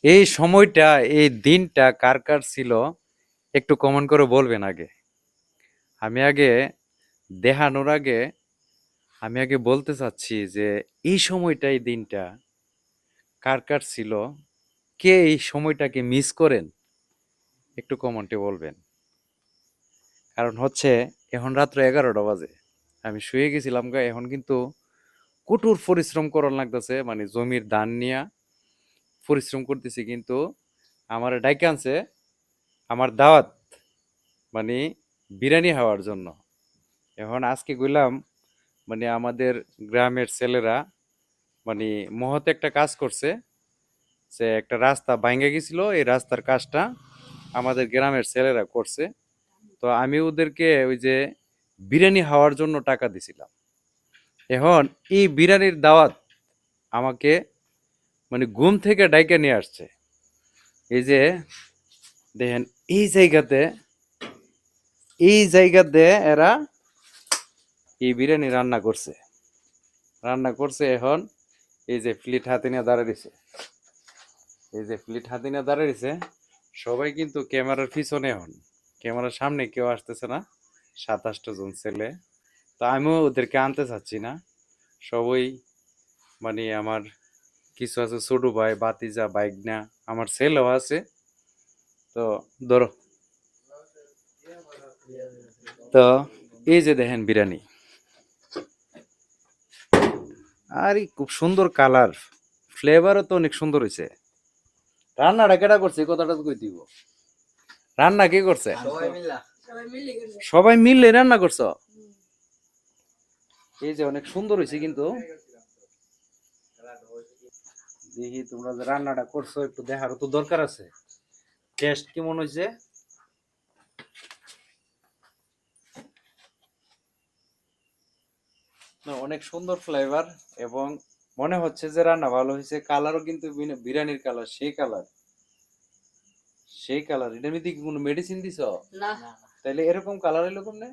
এই সময়টা, এই দিনটা কার কার ছিল একটু কমেন্ট করে বলবেন আগে। আমি আগে দেখানোর আগে আমি আগে বলতে চাচ্ছি যে এই সময়টা, এই দিনটা কার কার ছিল, কে এই সময়টাকে মিস করেন একটু কমেন্টে বলবেন। কারণ হচ্ছে এখন রাত্র 11টা বাজে, আমি শুয়ে গেছিলাম গা, এখন কিন্তু কঠোর পরিশ্রম করার লাগতেছে, মানে জমির ধান নিয়ে পরিশ্রম করতেছি, কিন্তু আমার ডাইকে আনছে আমার দাওয়াত, মানে বিরিয়ানি খাওয়ার জন্য। এখন আজকে গেলাম, মানে আমাদের গ্রামের ছেলেরা মানে মহৎ একটা কাজ করছে, যে একটা রাস্তা ভাঙে গেছিল, এই রাস্তার কাজটা আমাদের গ্রামের ছেলেরা করছে। তো আমি ওদেরকে ওই যে বিরিয়ানি খাওয়ার জন্য টাকা দিছিলাম। এখন এই বিরিয়ানির দাওয়াত আমাকে মানে ঘুম থেকে ডাইকা নিয়ে আসছে। এই যে দেখেন, এই জায়গাতে, এই জায়গাতে এরা এই বিরিয়ানি রান্না করছে। এখন এই যে প্লেট হাতে নিয়ে দাঁড়িয়ে দিছে, এই যে প্লেট হাতে নিয়ে দাঁড়িয়ে দিছে, সবাই কিন্তু ক্যামেরার পিছনে, এখন ক্যামেরার সামনে কেউ আসতেছে না, 27টা জন ছেলে। তো আমিও ওদেরকে আনতে চাচ্ছি না, সবাই মানে আমার কিছু আছে, ছোট ভাই, বাতিজা, বাইগনা, আমার ছেলেও আছে। তো ধরো, তো এই যে দেখেন বিরিয়ানি, আরে খুব সুন্দর কালার, ফ্লেভারও তো অনেক সুন্দর হয়েছে। রান্নাটা কেটা করছে এই কথাটা তো কই দিব, রান্না কে করছে? সবাই মিলে রান্না করছো? এই যে অনেক সুন্দর হয়েছে কিন্তু। দেখি তোমরা যে রান্নাটা করছো একটু দেখারও তো দরকার আছে, টেস্ট কেমন হয়েছে। না, অনেক সুন্দর ফ্লেভার, এবং মনে হচ্ছে যে রান্না ভালো হয়েছে। কালারও কিন্তু বিরিয়ানির কালার, সেই কালার, সেই কালার। এটার মধ্যে কি কোনো মেডিসিন দিছ? না। তাইলে এরকম কালার এলো কেমনে?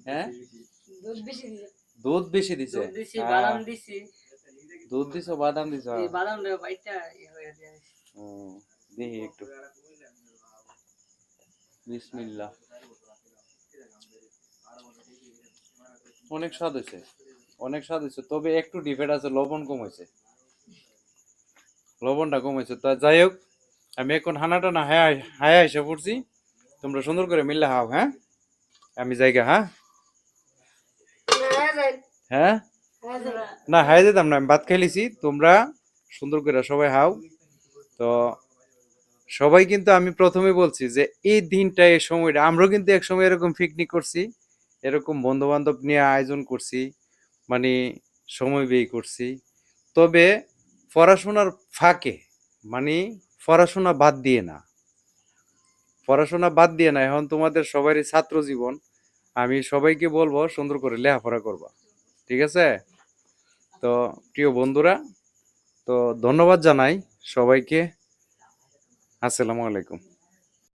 হ্যাঁ, দুধ বেশি দিছে। দুধ বেশি দিছে, দুধ দিছি, বাদাম দিছি। দুধ দিছো, বাদাম দিছো? এই বাদাম রে বাইটা হয়ে যায়। ও, দেখি একটু, বিসমিল্লাহ। অনেক স্বাদ হয়েছে, অনেক স্বাদ হয়েছে, তবে একটু ডিফেক্ট আছে, লবণ কম হয়েছে, লবণটা কম হয়েছে। তা যাই হোক, আমি এখন হানাটা না হায়া হায়া এসে পড়ছি, তোমরা সুন্দর করে মিললে হাও। হ্যাঁ, আমি জায়গা। হ্যাঁ, হ্যাঁ, না হাই যেতাম না, আমি ভাত খাইলিছি, তোমরা সুন্দর করে সবাই হাও। তো সবাই কিন্তু, আমি প্রথমে বলছি যে এই দিনটা, এই সময়টা, আমরাও কিন্তু এক সময় এরকম পিকনিক করছি, এরকম বন্ধু বান্ধব নিয়ে আয়োজন করছি, মানে সময় ব্যয় করছি। তবে পড়াশোনার ফাঁকে, মানে পড়াশোনা বাদ দিয়ে না, পড়াশোনা বাদ দিয়ে না, এখন তোমাদের সবারই ছাত্র জীবন। আমি সবাইকে বলবো সুন্দর করে লেখাপড়া করবা, ঠিক আছে? তো প্রিয় বন্ধুরা, তো ধন্যবাদ জানাই সবাইকে। আসসালামু আলাইকুম।